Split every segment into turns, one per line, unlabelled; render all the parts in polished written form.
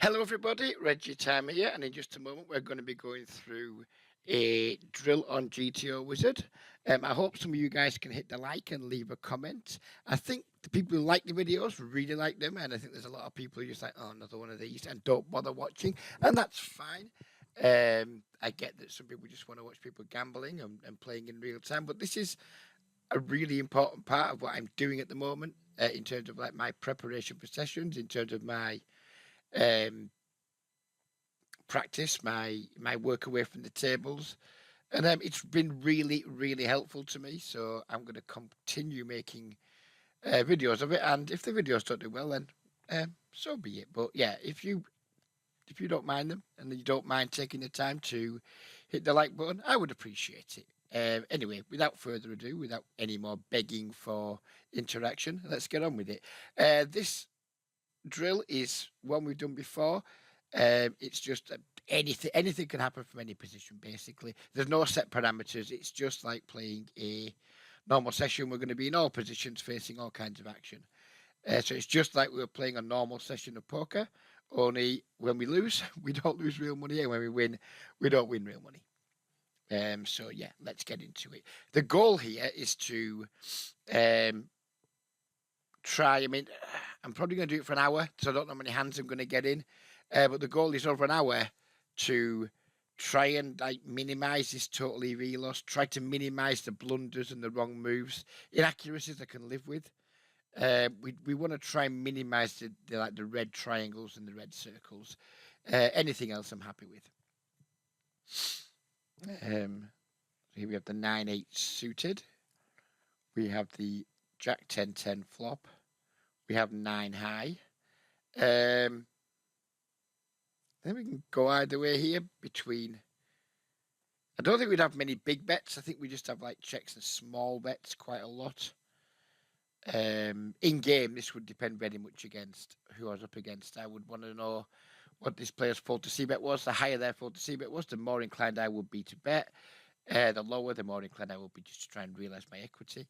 Hello everybody, RegiTime here, and in just a moment we're going to be going through a drill on GTO Wizard. I hope some of you guys can hit the like and leave a comment. I think the people who like the videos really like them, and I think there's a lot of people who just like, oh, another one of these, and don't bother watching, and that's fine. I get that some people just want to watch people gambling and playing in real time, but this is a really important part of what I'm doing at the moment in terms of like my preparation for sessions, in terms of my um, practice, my work away from the tables, and it's been really helpful to me. So I'm going to continue making videos of it, and if the videos don't do well, then so be it. But yeah, if you don't mind them and you don't mind taking the time to hit the like button, I would appreciate it. Anyway, without further ado, without any more begging for interaction, let's get on with it. This drill is one we've done before. It's just anything can happen from any position, basically. There's no set parameters. It's just like playing a normal session. We're going to be in all positions facing all kinds of action. So it's just like we were playing a normal session of poker, only when we lose, we don't lose real money, and when we win, we don't win real money. So yeah, let's get into it. The goal here is to um, try. I mean, I'm probably going to do it for an hour, so I don't know how many hands I'm going to get in. But the goal is over an hour to try and like minimize this total EV loss. Try to minimize the blunders and the wrong moves, inaccuracies I can live with. We want to try and minimize the red triangles and the red circles. Anything else, I'm happy with. Here we have the 9-8 suited. We have the Jack 10-10 flop. We have 9 high. Then we can go either way here between. I don't think we'd have many big bets. I think we just have like checks and small bets quite a lot. In game, this would depend very much against who I was up against. I would want to know what this player's fold to C bet was. The higher their fold to C bet was, the more inclined I would be to bet. The lower, the more inclined I would be just to try and realise my equity.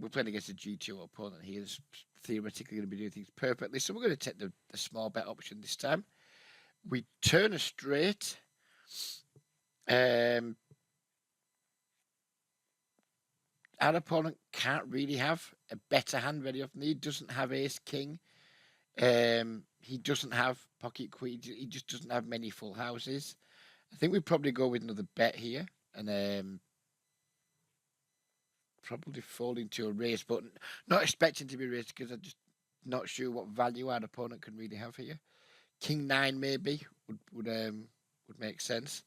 We're playing against a GTO opponent here. That's theoretically going to be doing things perfectly. So we're going to take the small bet option this time. We turn a straight. Our opponent can't really have a better hand very often. He doesn't have ace king. He doesn't have pocket queen. He just doesn't have many full houses. I think we'd probably go with another bet here and probably fold into a raise, but not expecting to be raised because I'm just not sure what value our opponent can really have here. King 9 maybe would make sense.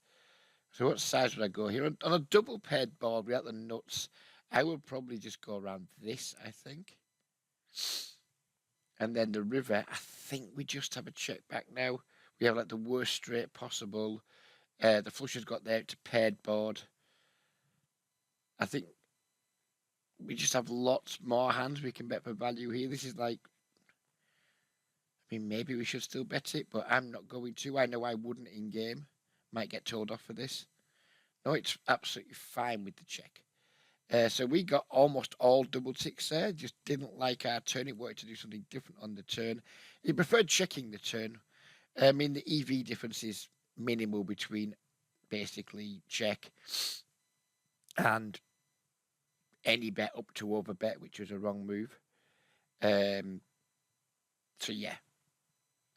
So what size would I go here? On a double paired board without the nuts, I would probably just go around this, I think. And then the river, I think we just have a check back now. We have like the worst straight possible. The flush has got there. It's a paired board. I think we just have lots more hands we can bet for value here. This is like, I mean, maybe we should still bet it, but I'm not going to. I know I wouldn't in game. Might get told off for this. No, it's absolutely fine with the check. So we got almost all double ticks there. Just didn't like our turn. It wanted to do something different on the turn. He preferred checking the turn. I mean, the EV difference is minimal between basically check and any bet up to over bet, which was a wrong move. So yeah,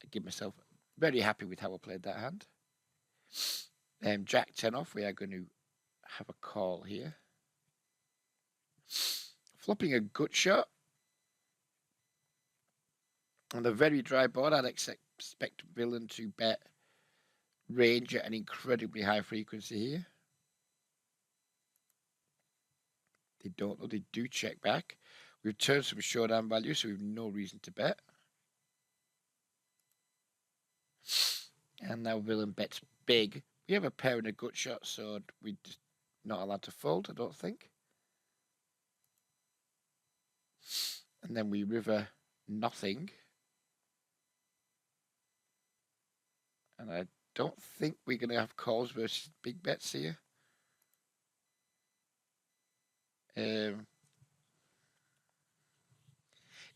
I give myself very happy with how I played that hand. Jack 10 off. We are going to have a call here. Flopping a gut shot. On a very dry board, I'd expect villain to bet range at an incredibly high frequency here. They don't, though. They do check back. We've turned some showdown value, so we've no reason to bet. And now villain bets big. We have a pair and a gut shot, so we're just not allowed to fold, I don't think. And then we river nothing. And I don't think we're going to have calls versus big bets here.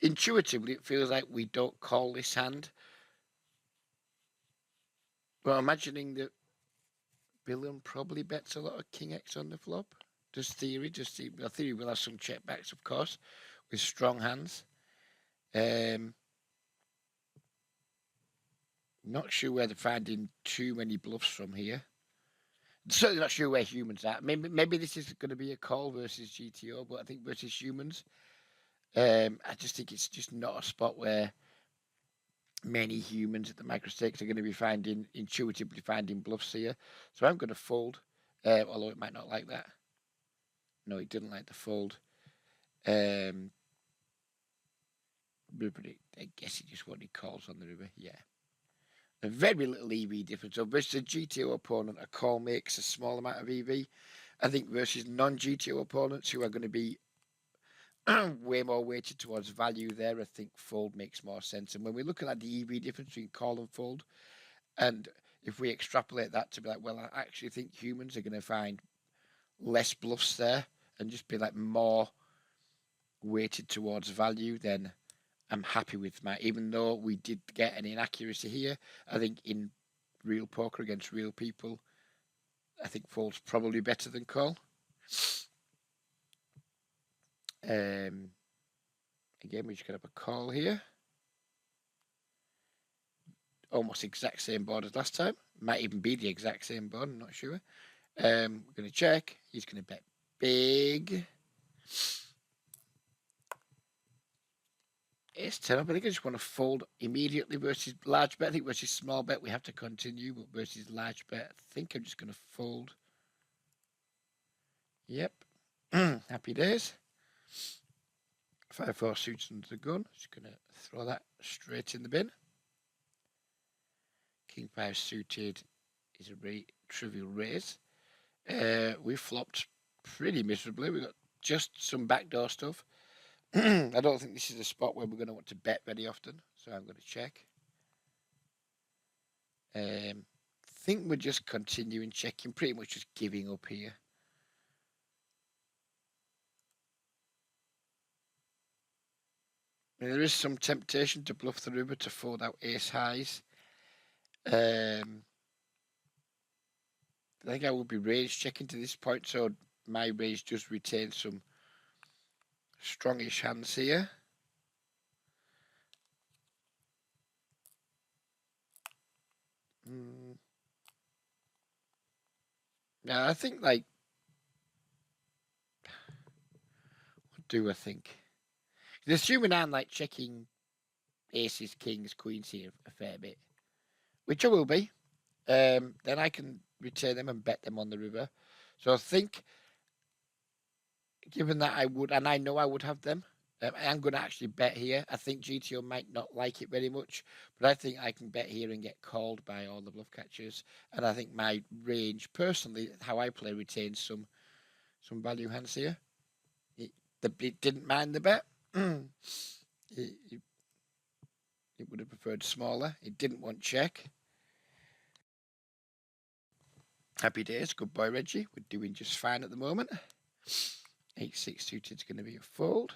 Intuitively, it feels like we don't call this hand Well, imagining that Billion probably bets a lot of King X on the flop. Theory, theory will have some checkbacks, of course, with strong hands. Not sure where they're finding too many bluffs from here. Certainly not sure where humans are. Maybe this is going to be a call versus GTO, but I think versus humans, I just think it's just not a spot where many humans at the micro stakes are going to be intuitively finding bluffs here. So I'm going to fold, although it might not like that. No, it didn't like the fold. I guess he just wanted calls on the river. Yeah. A very little EV difference. So versus a GTO opponent, a call makes a small amount of EV. I think versus non-GTO opponents who are going to be way more weighted towards value there, I think fold makes more sense. And when we're looking at the EV difference between call and fold, and if we extrapolate that to be like, well, I actually think humans are going to find less bluffs there and just be like more weighted towards value, then I'm happy with my, even though we did get an inaccuracy here, I think in real poker against real people, I think fold's probably better than call. Again, we just got up a call here. Almost exact same board as last time. Might even be the exact same board, I'm not sure. We're going to check. He's going to bet big. Ace 10 up. I think I just want to fold immediately versus large bet. I think versus small bet we have to continue, but versus large bet, I think I'm just going to fold. Yep. Happy days. 5-4 suits under the gun. Just going to throw that straight in the bin. King 5 suited is a trivial raise. We flopped pretty miserably. We got just some backdoor stuff. I don't think this is a spot where we're going to want to bet very often, so I'm going to check. Think we're just continuing checking, pretty much just giving up here. I mean, there is some temptation to bluff the river to fold out ace highs. I think I will be raise checking to this point, so my raise just retains some strongish hands here. Now, I think, like, what do I think? Assuming I'm, like, checking aces, kings, queens here a fair bit, which I will be, then I can retain them and bet them on the river. So I think, given that I would, and I know I would have them, I'm going to actually bet here. I think GTO might not like it very much, but I think I can bet here and get called by all the bluff catchers. And I think my range, personally, how I play, retains some value hands here. It didn't mind the bet. It would have preferred smaller. It didn't want check. Happy days. Good boy, Reggie. We're doing just fine at the moment. 8-6 suited is going to be a fold.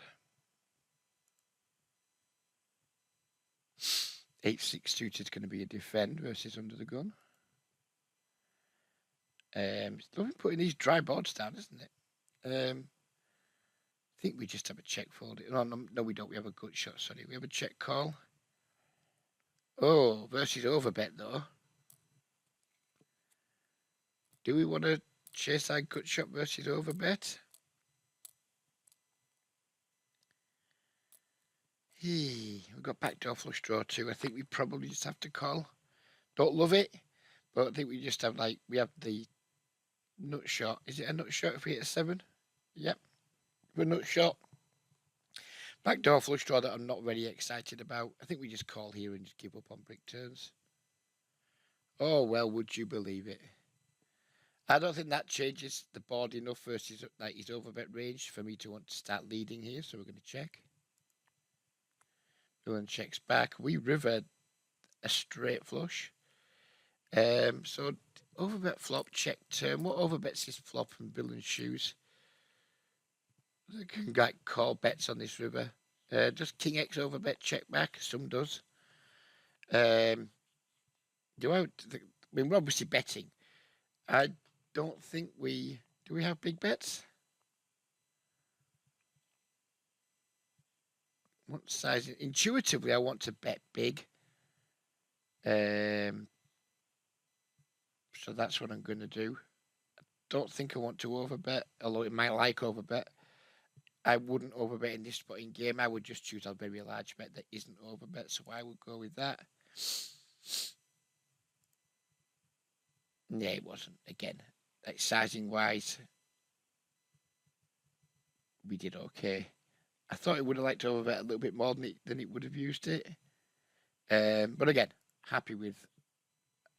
8-6 suited is going to be a defend versus under the gun. It's lovely putting these dry boards down, isn't it? I think we just have a check fold. No, we don't. We have a gut shot. Sorry, we have a check call. Oh, versus overbet though. Do we want to chase our gut shot versus overbet? We've got backdoor flush draw too. I think we probably just have to call. Don't love it, but I think we just have we have the nut shot. Is it a nut shot if we hit a 7? Yep. We're nut shot. Backdoor flush draw that I'm not very excited about. I think we just call here and just give up on brick turns. Oh, well, would you believe it? I don't think that changes the board enough versus his overbet range for me to want to start leading here, so we're going to check. Villain checks back. We river a straight flush. So overbet flop, check turn. What overbets this flop and villain shoes? They can call bets on this river. Does King X overbet check back? Some does. mean, we're obviously betting. I don't think do we have big bets? What size? Intuitively, I want to bet big. So that's what I'm going to do. Don't think I want to overbet, although it might like overbet. I wouldn't overbet in this spot in game. I would just choose a very large bet that isn't overbet, so I would go with that. Yeah, it wasn't. Again, like sizing wise, we did okay. I thought it would have liked to overbet a little bit more than it would have used it. But again, happy with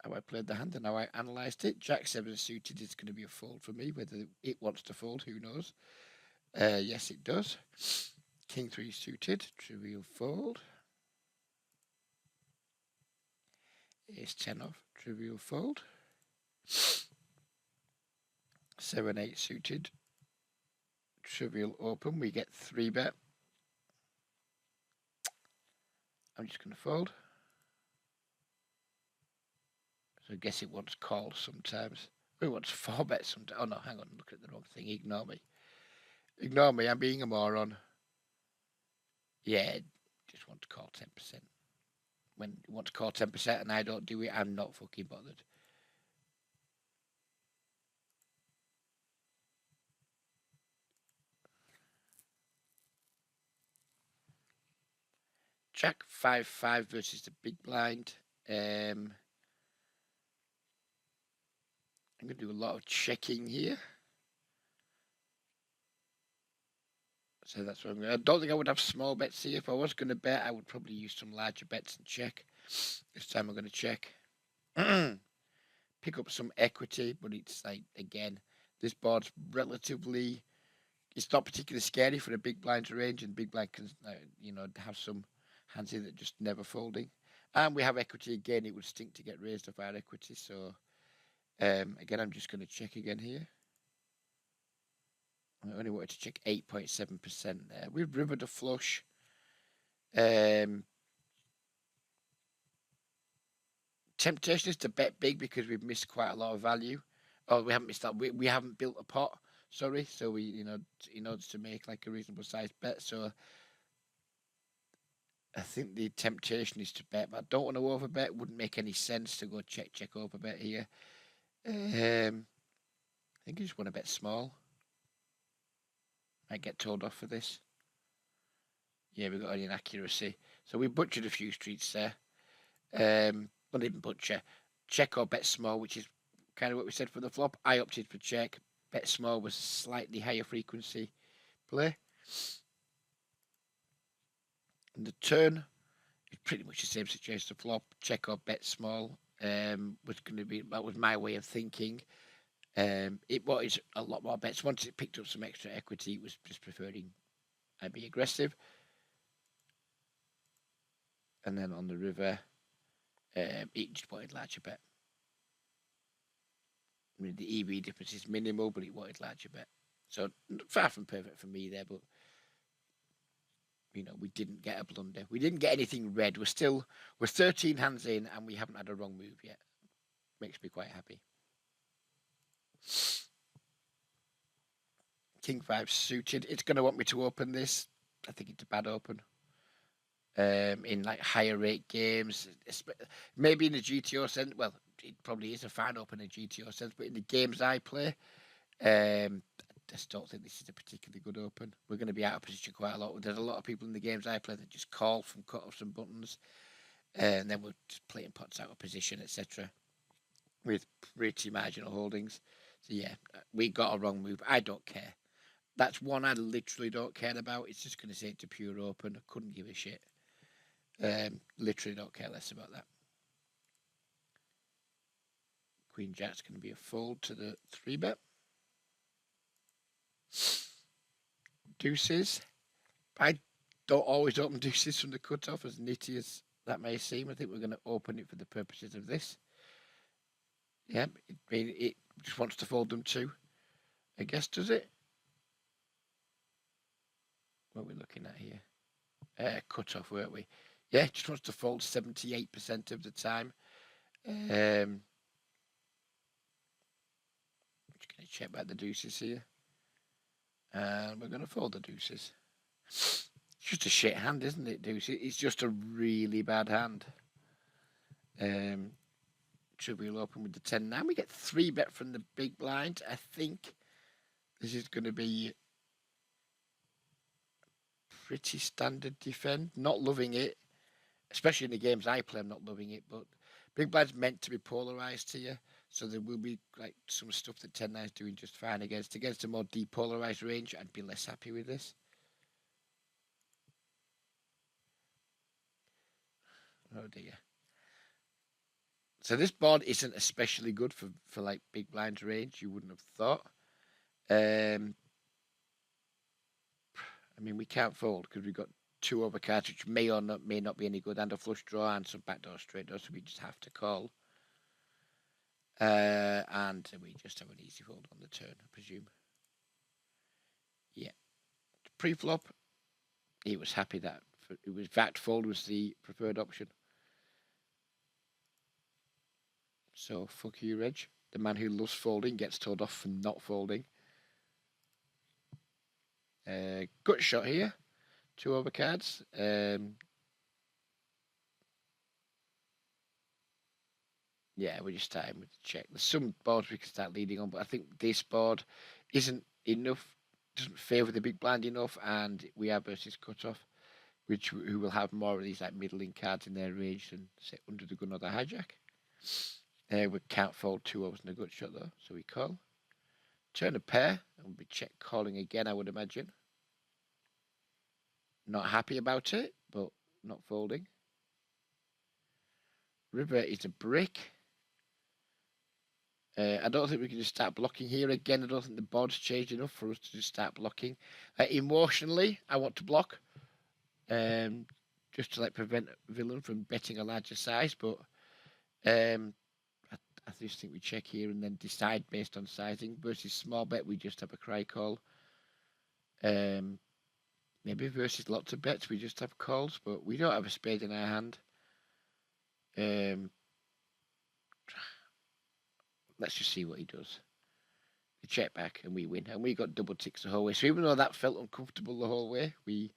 how I played the hand and how I analysed it. Jack 7 suited is going to be a fold for me. Whether it wants to fold, who knows? Yes, it does. King 3 suited, trivial fold. Ace 10 off, trivial fold. 7 8 suited, trivial open. We get 3 bet. I'm just going to fold. So I guess it wants call sometimes. It wants 4 bet sometimes. Oh no, hang on, look at the wrong thing. Ignore me. Ignore me, I'm being a moron. Yeah, just want to call 10%. When you want to call 10% and I don't do it, I'm not fucking bothered. Jack 5-5 versus the big blind. I'm going to do a lot of checking here. So that's what I'm going to. I don't think I would have small bets here. If I was going to bet, I would probably use some larger bets and check. This time I'm going to check. Pick up some equity, but it's like, again, this board's relatively. It's not particularly scary for a big blind range, and big blind can, have some hands here that just never folding. And we have equity again. It would stink to get raised off our equity. So again, I'm just going to check again here. I only wanted to check 8.7% there. We've rivered a flush. Temptation is to bet big because we've missed quite a lot of value. Oh, we haven't missed that. We haven't built a pot. Sorry. So we, in order to make like a reasonable sized bet. So I think the temptation is to bet, but I don't want to overbet. It wouldn't make any sense to go check overbet here. I think I just want to bet small. Might get told off for this. Yeah, we got an inaccuracy. So we butchered a few streets there. Not even butcher. Check or bet small, which is kind of what we said for the flop. I opted for check. Bet small was slightly higher frequency play. And the turn is pretty much the same situation to flop. Check or bet small was going to be, that was my way of thinking. It was a lot more bets. Once it picked up some extra equity, it was just preferring I'd be aggressive. And then on the river, it just wanted larger bet. I mean, the EV difference is minimal, but it wanted larger bet. So far from perfect for me there, but we didn't get a blunder. We didn't get anything red. We're 13 hands in and we haven't had a wrong move yet. Makes me quite happy. King 5 suited. It's going to want me to open this. I think it's a bad open. In like higher rate games, maybe in the GTO sense. Well, it probably is a fine open in GTO sense, but in the games I play, I just don't think this is a particularly good open. We're going to be out of position quite a lot. There's a lot of people in the games I play that just call from cut-offs and buttons, and then we're just playing pots out of position, etc. with pretty marginal holdings. So yeah, we got a wrong move. I don't care. That's one I literally don't care about. It's just going to say it's a pure open. I couldn't give a shit. Literally don't care less about that. Queen Jack's going to be a fold to the 3-bet. Deuces. I don't always open deuces from the cutoff, as nitty as that may seem. I think we're going to open it for the purposes of this. Yeah, it just wants to fold them too. I guess, does it? What are we looking at here? Cutoff, weren't we? Yeah, it just wants to fold 78% of the time. check back the deuces here. And we're going to fold the deuces. It's just a shit hand, isn't it, deuce? It's just a really bad hand. Should we open with the 10 now? We get 3-bet from the big blind. I think this is going to be pretty standard defend. Not loving it, especially in the games I play. I'm not loving it, but big blind's meant to be polarized here, so there will be like some stuff that 10-9 is doing just fine against. Against a more depolarized range, I'd be less happy with this. Oh dear. So this board isn't especially good for like big blind's range. You wouldn't have thought. I mean, we can't fold because we've got 2 overcards, which may not be any good, and a flush draw and some backdoor straight draw, so we just have to call. And we just have an easy fold on the turn, I presume. Yeah. Pre-flop, he was happy that it was backed fold was the preferred option. So fuck you, Reg. The man who loves folding gets told off for not folding. Gut shot here. 2 overcards. Yeah, we're just starting with the check. There's some boards we can start leading on, but I think this board isn't enough, doesn't favour the big blind enough, and we are versus cutoff, who will have more of these like middling cards in their range than say under the gun or the hijack. We can't fold 2 overs in a gut shot though, so we call. Turn a pair, and we'll be check calling again, I would imagine. Not happy about it, but not folding. River is a brick. I don't think we can just start blocking here again. I don't think the board's changed enough for us to just start blocking. Emotionally, I want to block, just to like prevent villain from betting a larger size. But I just think we check here and then decide based on sizing. Versus small bet, we just have a cry call. Maybe versus lots of bets, we just have calls, but we don't have a spade in our hand. Let's just see what he does. We check back and we win, and we got double ticks the whole way. So even though that felt uncomfortable the whole way, we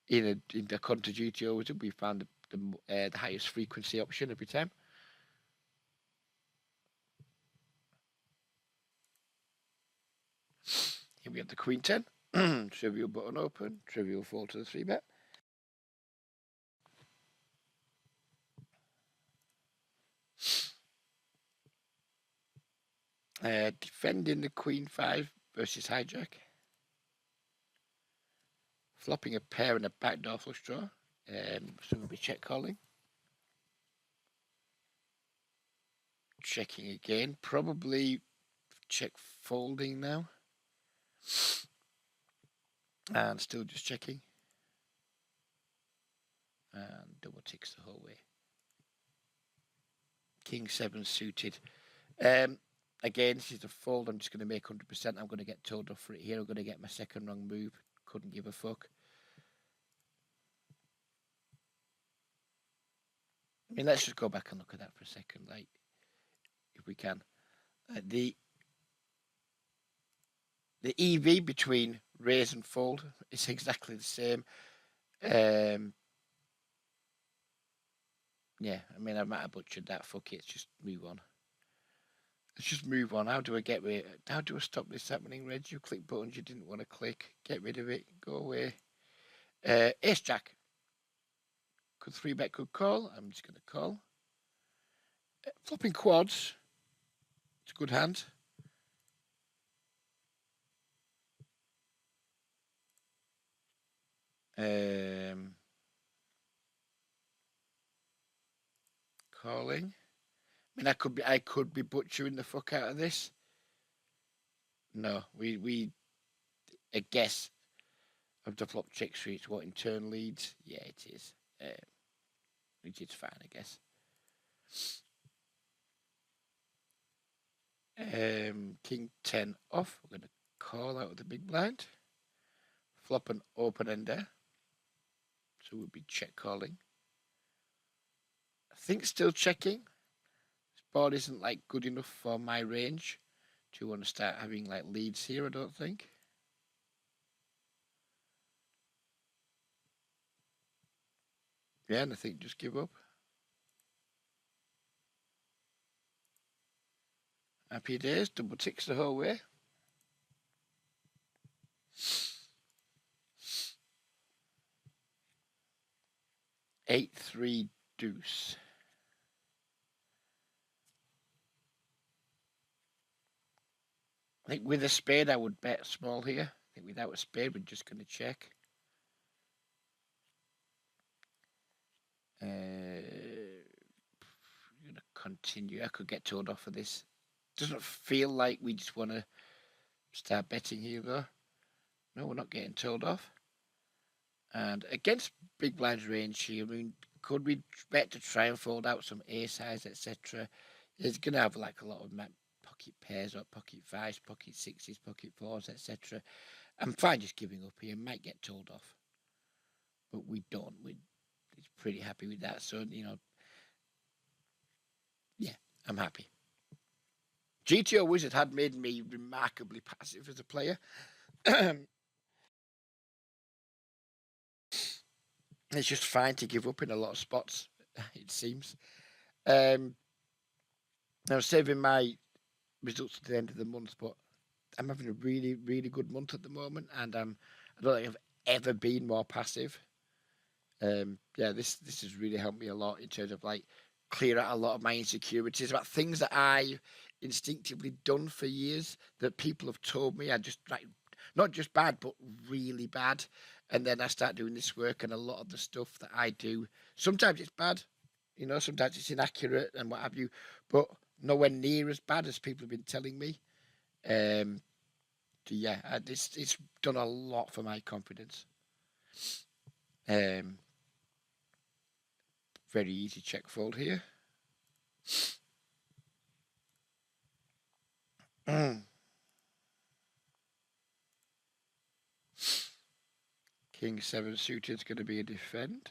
in the counter GTO we found the highest frequency option every time. Here we have the Queen 10. Trivial button open. Trivial fold to the 3-bet. Defending the Queen 5 versus hijack. Flopping a pair and a backdoor flush draw. So we'll be check calling. Checking again. Probably check folding now. And still just checking. And double ticks the whole way. King 7 suited. Again, this is a fold. I'm just going to make 100%. I'm going to get told off for it here. I'm going to get my second wrong move. Couldn't give a fuck. I mean, let's just go back and look at that for a second, like, if we can. The EV between raise and fold is exactly the same. Yeah, I mean, I might have butchered that. Fuck it, let's just move on. Let's just move on. How do I stop this happening, Reg? You click buttons you didn't want to click. Get rid of it. Go away. Ace Jack. Could 3-bet, could call. I'm just going to call. Flopping quads. It's a good hand. Calling. I mean, I could be butchering the fuck out of this. No, we I guess of the flop check streets. What in turn leads? Yeah, it is. Which is fine, I guess. King 10 off. We're going to call out the big blind. Flop an open ender. So we'll be check calling. I think still checking. This board isn't like good enough for my range Do you want to start having like leads here? I don't think. Yeah, and I think just give up. Happy days, double ticks the whole way. 8-3 deuce. I think with a spade, I would bet small here. I think without a spade, we're just going to check. Going to continue. I could get told off for this. Doesn't feel like we just want to start betting here, though. No, we're not getting told off. And against big blinds range here, I mean, could we bet to try and fold out some ace-highs, etc.? It's going to have like a lot of pocket pairs or pocket fives, pocket sixes, pocket fours, etc. I'm fine just giving up here. Might get told off, but we don't. We're pretty happy with that. So, you know, yeah, I'm happy. GTO Wizard had made me remarkably passive as a player. It's just fine to give up in a lot of spots, it seems. I'm saving my results to the end of the month, but I'm having a really, really good month at the moment, and I don't think I've ever been more passive. Yeah, this has really helped me a lot in terms of like clear out a lot of my insecurities about things that I've instinctively done for years that people have told me are just like not just bad but really bad, and then I start doing this work, and a lot of the stuff that I do, sometimes it's bad, you know, sometimes it's inaccurate and what have you, but nowhere near as bad as people have been telling me. So yeah, it's done a lot for my confidence. Um, Very easy check fold here. King 7 suited is going to be a defend.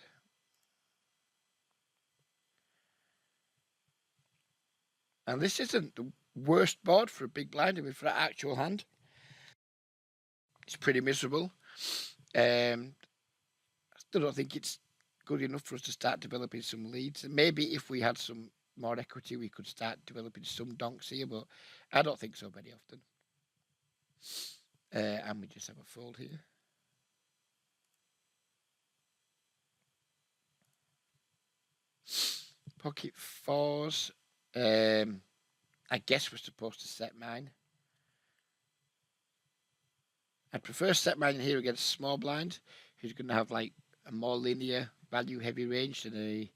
And this isn't the worst board for a big blind. I mean, for an actual hand, it's pretty miserable. I still don't think it's good enough for us to start developing some leads. Maybe if we had some more equity, we could start developing some donks here, but I don't think so very often. And we just have a fold here. Pocket fours. I guess we're supposed to set mine. I'd prefer set mine here against small blind, who's going to have like a more linear value heavy range than a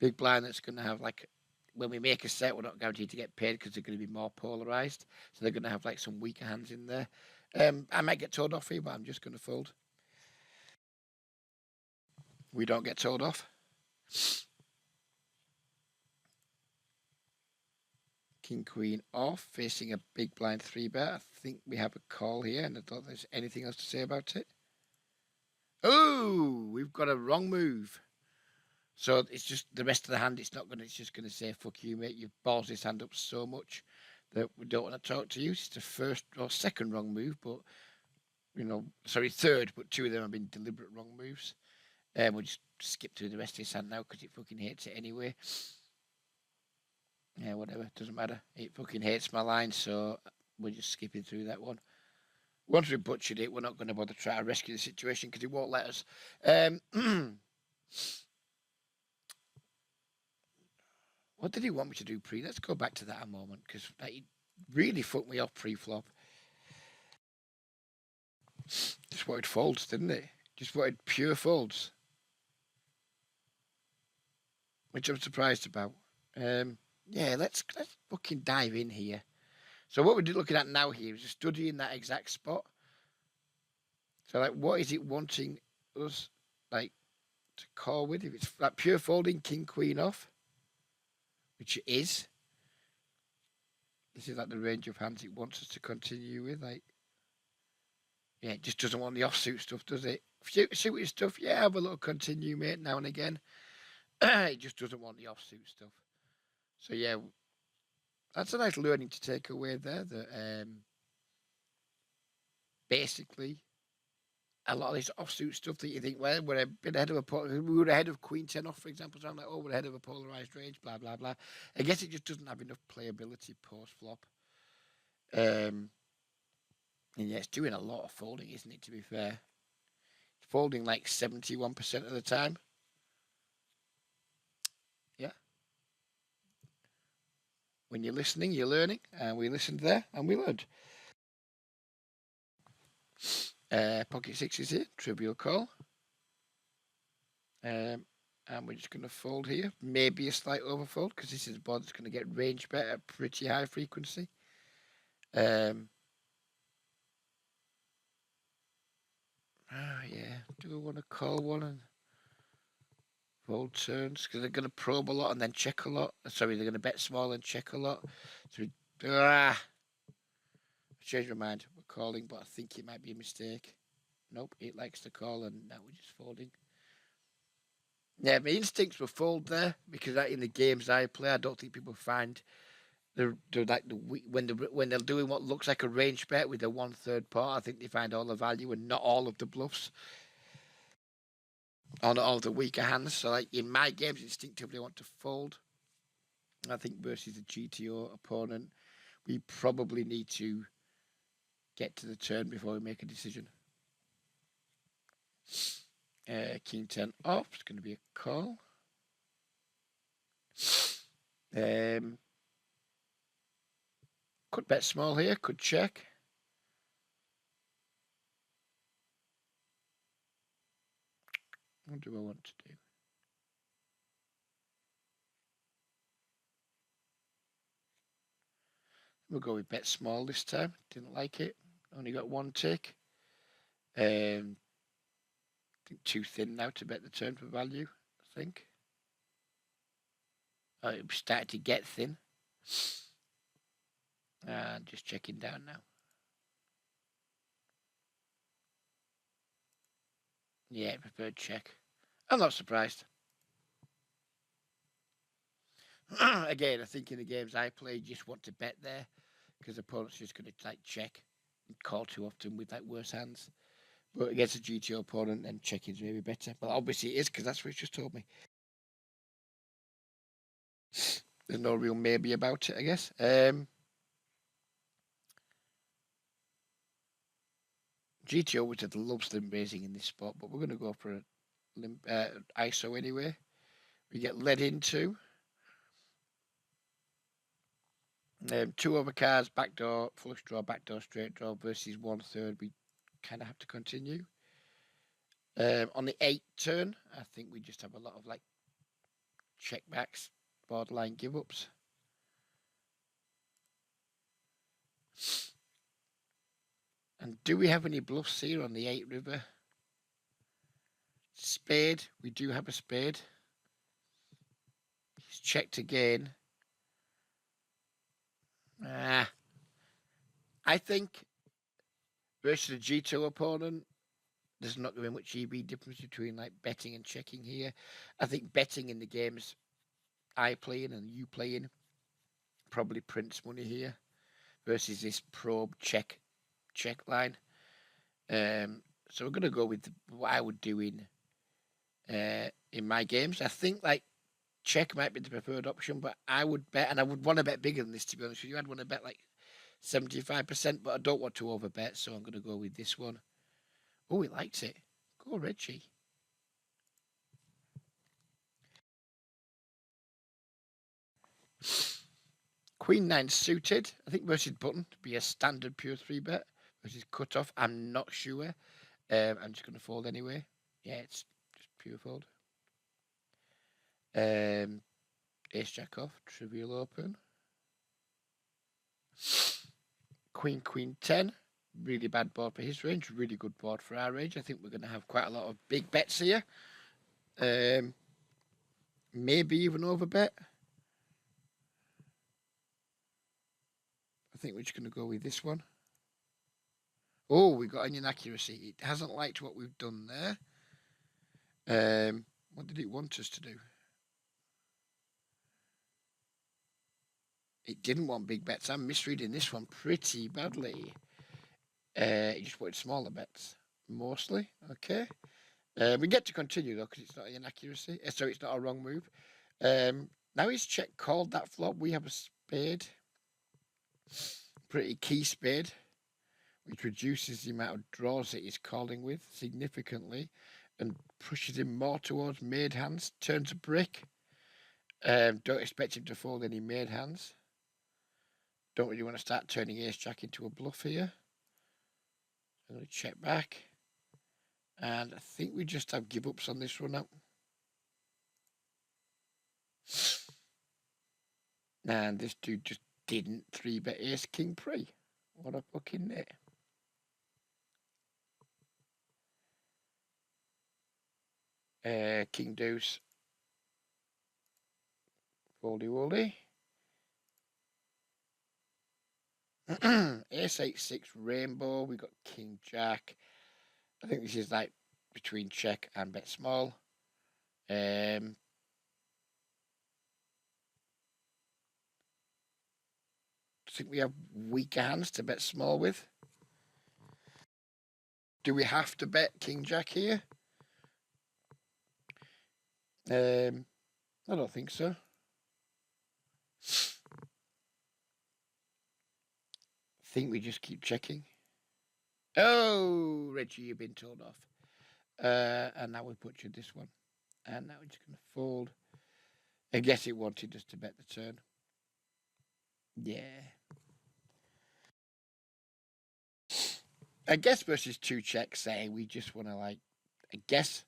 big blind that's going to have like, when we make a set, we're not guaranteed to get paid because they're going to be more polarized. So they're going to have like some weaker hands in there. I might get told off here, but I'm just going to fold. We don't get told off. King, queen off, facing a big blind 3-bet. I think we have a call here, and I don't think there's anything else to say about it. Oh, we've got a wrong move. So it's just the rest of the hand. It's not going to. It's just going to say "fuck you, mate." You've balls this hand up so much that we don't want to talk to you. It's the first or second wrong move, but sorry, third, but two of them have been deliberate wrong moves. We'll just skip through the rest of his hand now because it fucking hates it anyway. Yeah, whatever, doesn't matter. It fucking hates my line, so we're just skipping through that one. Once we butchered it, we're not going to bother try to rescue the situation because it won't let us. What did he want me to do pre? Let's go back to that a moment because he really fucked me off pre-flop. Just wanted folds, didn't it? Just wanted pure folds, which I'm surprised about. Yeah, let's fucking dive in here. So what we're looking at now here is just studying that exact spot. So like, what is it wanting us like to call with? If it's like pure folding, king queen off, which it is. This is like the range of hands it wants us to continue with. Like, yeah, it just doesn't want the offsuit stuff, does it? Suited stuff, yeah, have a little continue, mate, now and again. It just doesn't want the offsuit stuff. So yeah, that's a nice learning to take away there. That basically a lot of this offsuit stuff that you think, well, we're a bit ahead of we were ahead of Queen 10 off, for example. So I'm like, oh, we're ahead of a polarized range, blah blah blah. I guess it just doesn't have enough playability post flop. And yeah, it's doing a lot of folding, isn't it? To be fair, it's folding like 71% of the time. Yeah. When you're listening, you're learning, and we listened there and we learned. Pocket sixes here, trivial call. And we're just going to fold here. Maybe a slight overfold because this is a board that's going to get range bet at pretty high frequency. Yeah. Do we want to call one and fold turns? Because they're going to probe a lot and then check a lot. Sorry, they're going to bet small and check a lot. So I changed my mind. We're calling, but I think it might be a mistake. Nope, it likes to call, and now we're just folding. Yeah, my instincts were fold there because in the games I play, I don't think people find they're like when they're doing what looks like a range bet with a 1/3 pot. I think they find all the value and not all of the bluffs on all the weaker hands. So like in my games, instinctively I want to fold. I think versus a GTO opponent, we probably need to get to the turn before we make a decision. King 10 off. It's going to be a call. Could bet small here. Could check. What do I want to do? We'll go with bet small this time. Didn't like it. Only got one tick. I think too thin now to bet the turn for value, I think. Oh, it started to get thin. And just checking down now. Yeah, preferred check. I'm not surprised. Again, I think in the games I play, you just want to bet there because the opponent's just going to like check and call too often with like worse hands. But against a GTO opponent, then checking's maybe better. But obviously it is because that's what it's just told me. There's no real maybe about it, I guess. GTO, which loves limp raising in this spot, but we're going to go for a ISO anyway. We get led into 2 overcards, backdoor, flush draw, backdoor, straight draw versus 1/3. We kind of have to continue. On the 8 turn, I think we just have a lot of like checkbacks, borderline give ups. And do we have any bluffs here on the 8 river? Spade, we do have a spade. He's checked again. I think versus a G2 opponent, there's not going to be much EV difference between like betting and checking here. I think betting in the games I play in and you play in probably prints money here versus this probe check line. So we're going to go with what I would do in my games. I think like check might be the preferred option, but I would bet, and I would want to bet bigger than this, to be honest with you. I'd want to bet like 75%, but I don't want to overbet, so I'm going to go with this one. Oh, he likes it. Go, Reggie. Queen 9 suited. I think versus button to be a standard pure 3 bet versus cut off. I'm not sure. I'm just going to fold anyway. Yeah, it's just pure fold. Ace jack off, trivial open. Queen 10. Really bad board for his range. Really good board for our range. I think we're going to have quite a lot of big bets here. Maybe even overbet. I think we're just going to go with this one. Oh, we got an inaccuracy. It hasn't liked what we've done there. What did it want us to do? It didn't want big bets. I'm misreading this one pretty badly. It just wanted smaller bets, mostly. Okay. We get to continue, though, because it's not an inaccuracy. So it's not a wrong move. Now he's check called that flop. We have a spade. Pretty key spade, which reduces the amount of draws that he's calling with significantly and pushes him more towards made hands. Turns a brick. Don't expect him to fold any made hands. Don't really want to start turning ace-jack into a bluff here. I'm going to check back. And I think we just have give-ups on this run-up. And this dude just didn't 3-bet ace-king pre. What a fucking net. King deuce. Foldy-woldy. Ace 8-6 rainbow. We got king jack. I think this is like between check and bet small. I think we have weaker hands to bet small with. Do we have to bet king jack here? I don't think so. I think we just keep checking. Oh, Reggie, you've been told off. And now we butchered this one. And now we're just going to fold. I guess it wanted us to bet the turn. Yeah. I guess versus two checks, say we just want to I guess,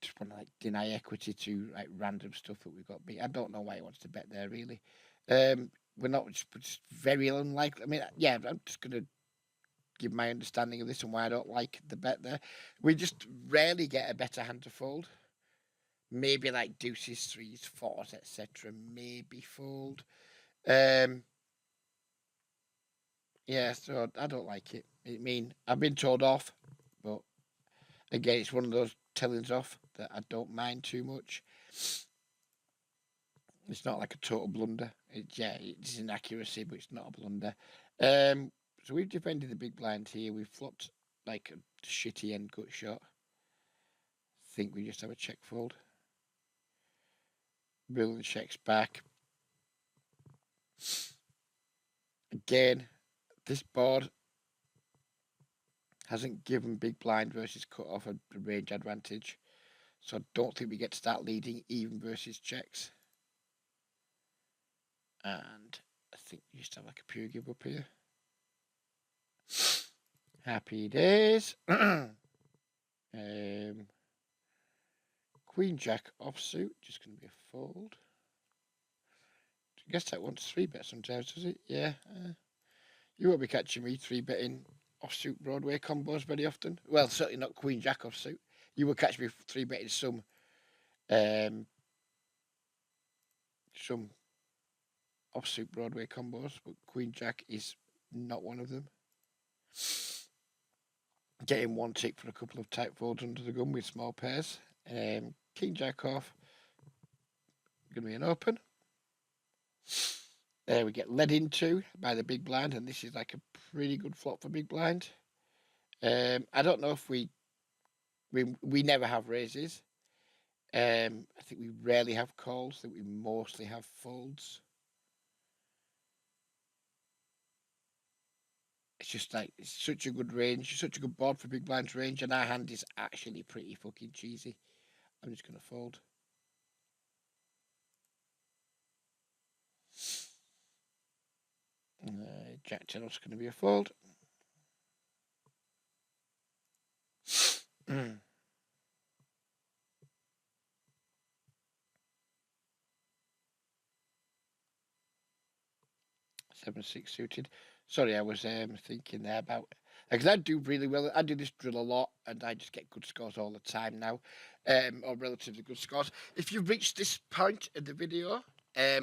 just want to deny equity to random stuff that we've got beat. I don't know why he wants to bet there really. We're not just very unlikely. I mean, yeah, I'm just going to give my understanding of this and why I don't like the bet there. We just rarely get a better hand to fold. Maybe deuces, threes, fours, etc. Maybe fold. Yeah, so I don't like it. I mean, I've been told off, but again, it's one of those tellings off that I don't mind too much. It's not like a total blunder. It's inaccuracy, but it's not a blunder. So we've defended the big blind here. We've flopped like a shitty end gut shot. I think we just have a check fold. Brilliant checks back. Again, this board hasn't given big blind versus cut off a range advantage. So I don't think we get to start leading even versus checks. And I think we just have a pure give up here. Happy days. Queen jack offsuit, just going to be a fold. I guess that wants 3-bet sometimes, does it? Yeah. You won't be catching me 3-betting offsuit Broadway combos very often. Well, certainly not queen jack offsuit. You will catch me 3-betting some offsuit Broadway combos, but queen jack is not one of them. Getting one tick for a couple of tight folds under the gun with small pairs. King jack off. Going to be an open. There we get led into by the big blind, and this is a pretty good flop for big blind. I don't know if we never have raises. I think we rarely have calls. I think we mostly have folds. It's just it's such a good range, such a good board for big blind's range, and our hand is actually pretty fucking cheesy. I'm just going to fold. Jack 10 is going to be a fold. 7-6 suited. Sorry, I was thinking there about because I do really well. I do this drill a lot, and I just get good scores all the time now, or relatively good scores. If you've reached this point in the video,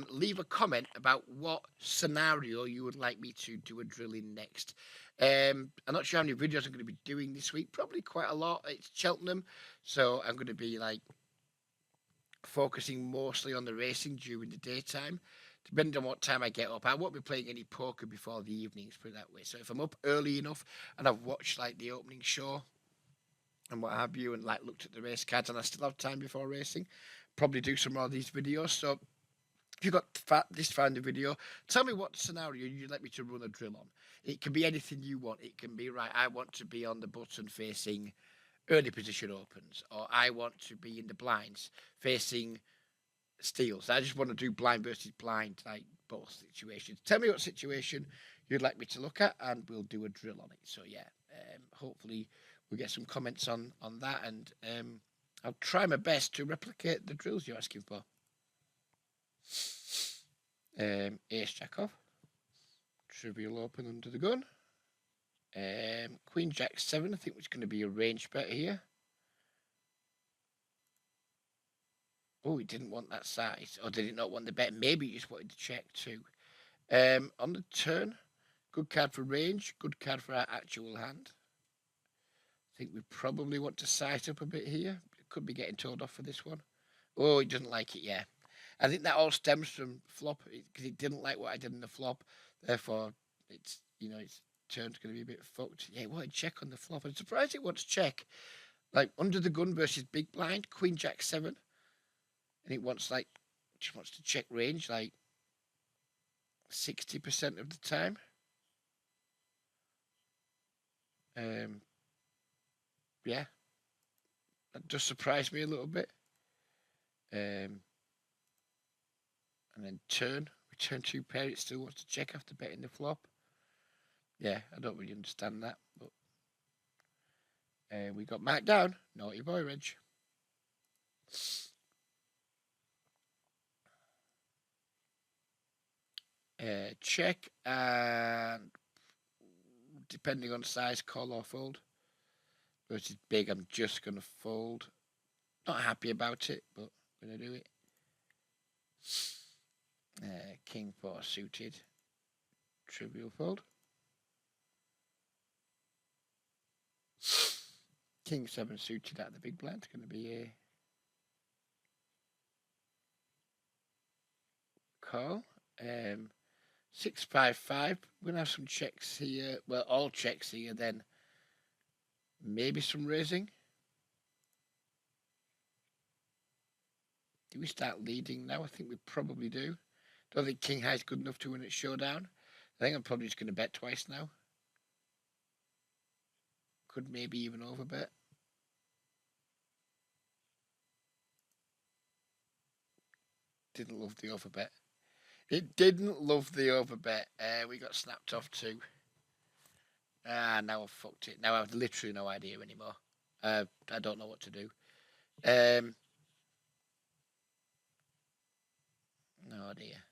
leave a comment about what scenario you would like me to do a drill in next. I'm not sure how many videos I'm going to be doing this week. Probably quite a lot. It's Cheltenham, so I'm going to be focusing mostly on the racing during the daytime. Depending on what time I get up, I won't be playing any poker before the evenings, put it that way. So if I'm up early enough and I've watched like the opening show and what have you, and like looked at the race cards, and I still have time before racing, probably do some more of these videos. So if you got this far in the video, tell me what scenario you'd like me to run a drill on. It can be anything you want. It can be, right, I want to be on the button facing early position opens, or I want to be in the blinds facing steals. I just want to do blind versus blind, like both situations. Tell me what situation you'd like me to look at, and we'll do a drill on it. So yeah, hopefully we'll get some comments on that, and I'll try my best to replicate the drills you're asking for. Ace jack off, trivial open under the gun. Queen jack 7, I think it's going to be a range bet here. Oh, he didn't want that size, or did he not want the bet? Maybe he just wanted to check too. On the turn, good card for range, good card for our actual hand. I think we probably want to size up a bit here. It could be getting told off for this one. Oh, he doesn't like it, yeah. I think that all stems from flop, because he didn't like what I did in the flop. Therefore, it's, you know, its turn's going to be a bit fucked. Yeah, he wanted check on the flop. I'm surprised he wants check. Like, under the gun versus big blind, Queen Jack 7. And it wants, like, just wants to check range, like, 60% of the time. Yeah. That does surprise me a little bit. And then turn. We turn 2 pair. It still wants to check after betting the flop. Yeah, I don't really understand that. But we got marked down. Naughty boy, Reg. Check, and depending on size, call or fold. Versus big, I'm just going to fold. Not happy about it, but I'm going to do it. King 4 suited. Trivial fold. King 7 suited at the big blind. It's going to be a call. 6-5-5. We're going to have some checks here. Well, all checks here, then maybe some raising. Do we start leading now? I think we probably do. Don't think King High is good enough to win at showdown. I think I'm probably just going to bet twice now. Could maybe even overbet. Didn't love the overbet. It didn't love the overbet. We got snapped off too. Now I've fucked it. Now I've literally no idea anymore. I don't know what to do. No idea.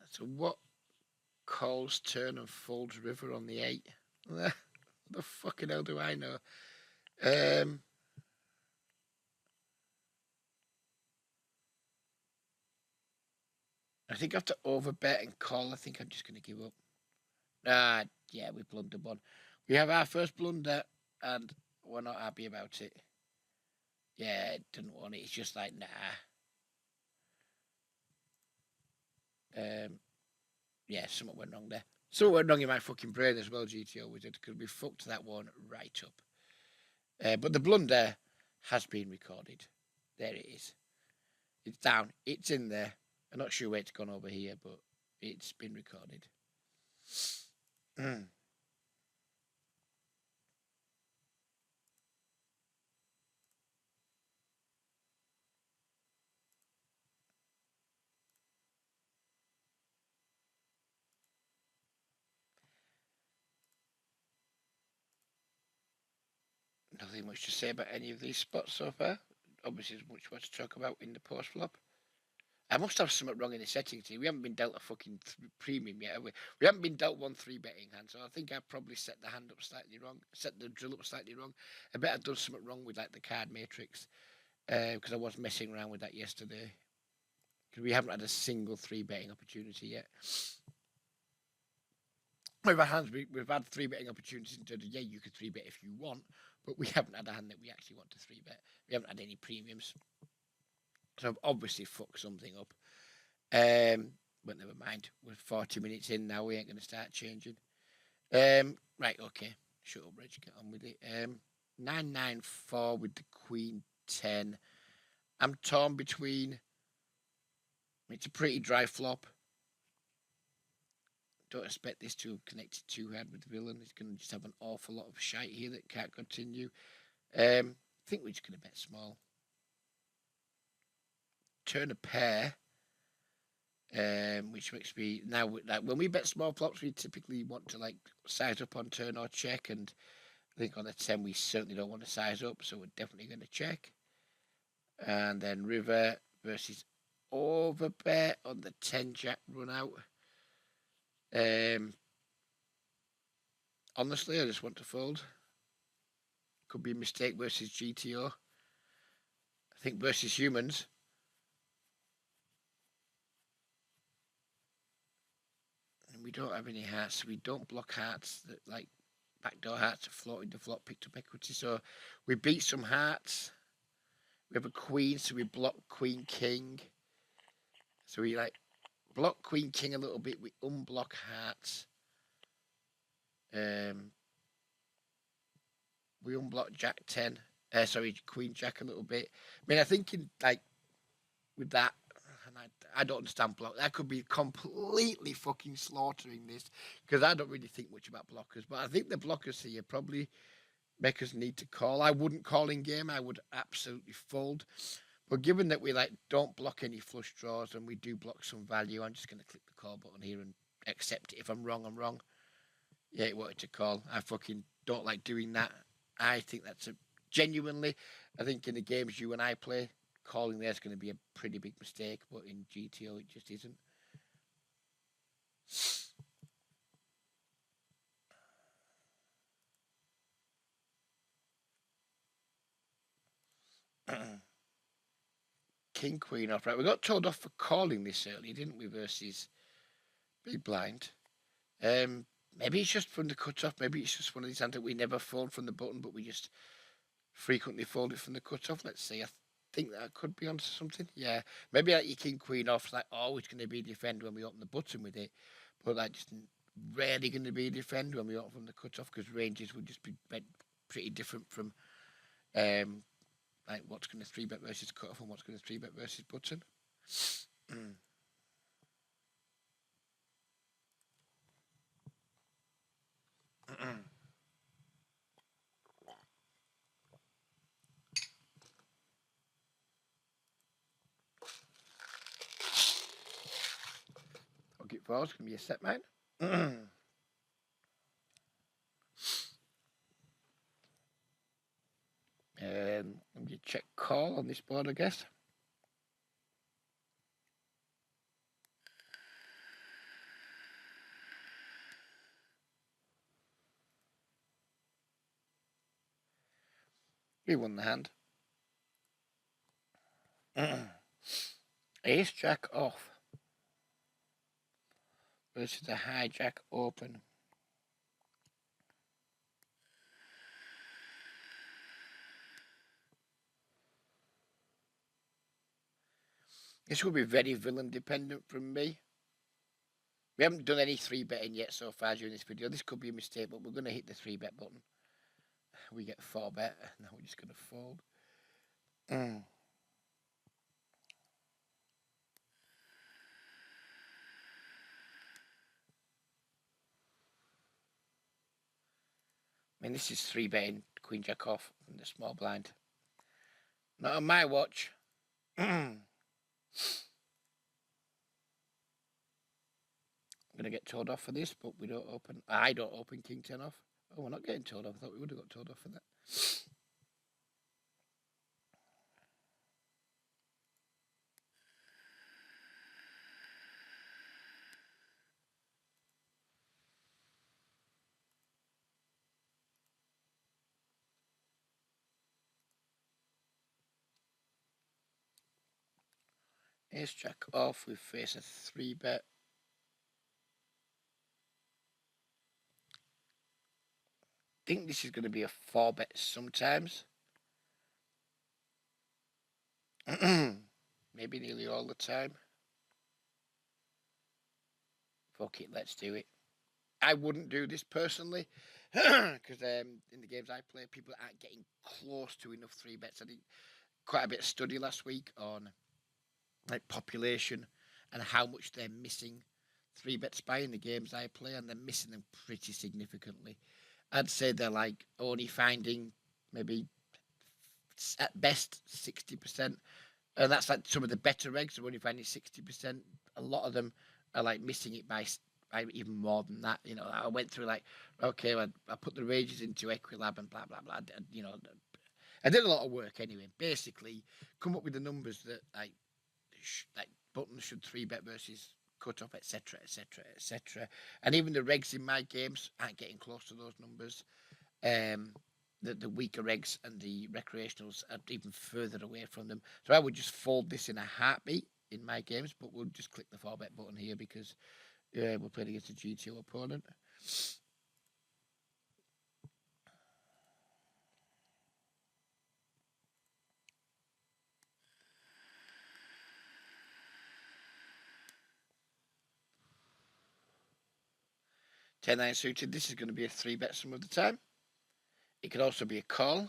So what calls turn and folds river on the 8? What the fucking hell do I know? I think after overbet and call, I think I'm just going to give up. Yeah, we blundered one. We have our first blunder, and we're not happy about it. Yeah, it didn't want it. It's just like, nah. Yeah, something went wrong there. Something went wrong in my fucking brain as well, GTO Wizard, because we fucked that one right up. But the blunder has been recorded. There it is. It's down. It's in there. I'm not sure where it's gone over here, but it's been recorded. Nothing much to say about any of these spots so far. Obviously, there's much more to talk about in the post flop. I must have something wrong in the settings here. We haven't been dealt a fucking premium yet, have we? We haven't been dealt 1-3 betting hand, so I think I probably set the hand up slightly wrong, set the drill up slightly wrong. I bet I've done something wrong with like the card matrix, because I was messing around with that yesterday. Because we haven't had a single 3 betting opportunity yet. With our hands, we've had 3 betting opportunities in terms of, yeah, you could 3 bet if you want, but we haven't had a hand that we actually want to 3 bet. We haven't had any premiums. So I've obviously fucked something up. But never mind. We're 40 minutes in now. We ain't going to start changing. Right, okay. Shut up, Reg. Get on with it. 994 with the Queen 10. I'm torn between. It's a pretty dry flop. Don't expect this to have connected too hard with the villain. It's going to just have an awful lot of shite here that can't continue. I think we're just going to bet small. Turn a pair. Which makes me now like when we bet small flops, we typically want to like size up on turn or check, and I think on the 10 we certainly don't want to size up, so we're definitely going to check. And then river versus over bet on the 10 jack run out. Honestly, I just want to fold. Could be a mistake versus GTO. I think versus humans. And we don't have any hearts, so we don't block hearts that like backdoor hearts are floating the flop, picked up equity. So we beat some hearts. We have a queen, so we block queen king. So we like block queen king a little bit. We unblock hearts. We unblock jack 10. Sorry, queen jack a little bit. I mean, I think in like with that, and I don't understand block. That could be completely fucking slaughtering this because I don't really think much about blockers. But I think the blockers here probably make us need to call. I wouldn't call in game. I would absolutely fold. But given that we like don't block any flush draws and we do block some value, I'm just going to click the call button here and accept it. If I'm wrong, I'm wrong. Yeah, it wanted to call. I fucking don't like doing that. I think that's genuinely, I think in the games you and I play, calling there's going to be a pretty big mistake. But in GTO, it just isn't. King, queen off. Right, we got told off for calling this early, didn't we, versus big blind. Maybe it's just from the cutoff. Maybe it's just one of these hands that we never fold from the button, but we just frequently fold it from the cutoff. Let's see. I think that could be onto something. Yeah, maybe like your king queen off, like always going to be defend when we open the button with it, but like just rarely going to be defend when we open from the cutoff because ranges would just be pretty different from like what's going to 3-bet versus cutoff and what's going to 3-bet versus button. Okay, for it's going to be a set mine. I'm going to check call on this board, I guess. We won the hand. Ace jack off versus a high jack open. This will be very villain dependent from me. We haven't done any 3-betting yet so far during this video. This could be a mistake, but we're going to hit the 3-bet button. We get 4-bet. Now we're just going to fold. I mean, this is 3-betting queen jack off from the small blind. Not on my watch. I'm going to get told off for this, but we don't open. I don't open king 10 off. Oh, we're not getting told off. I thought we would have got told off for that. Ace jack off. We face a 3-bet. I think this is going to be a 4-bet sometimes. maybe nearly all the time. Fuck it, let's do it. I wouldn't do this personally because in the games I play, people aren't getting close to enough 3-bets. I did quite a bit of study last week on like population and how much they're missing 3-bets by in the games I play, and they're missing them pretty significantly. I'd say they're like only finding maybe at best 60%, and that's like some of the better eggs are only finding 60%. A lot of them are like missing it by even more than that. You know, I went through like, okay, I put the rages into Equilab and blah blah blah. You know, I did a lot of work anyway. Basically, come up with the numbers that like buttons should 3-bet versus cut off, etc., etc., etc. And even the regs in my games aren't getting close to those numbers. The weaker regs and the recreationals are even further away from them. So I would just fold this in a heartbeat in my games, but we'll just click the 4-bet button here because we're playing against a GTO opponent. Ten-9 suited. This is going to be a 3-bet some of the time. It could also be a call.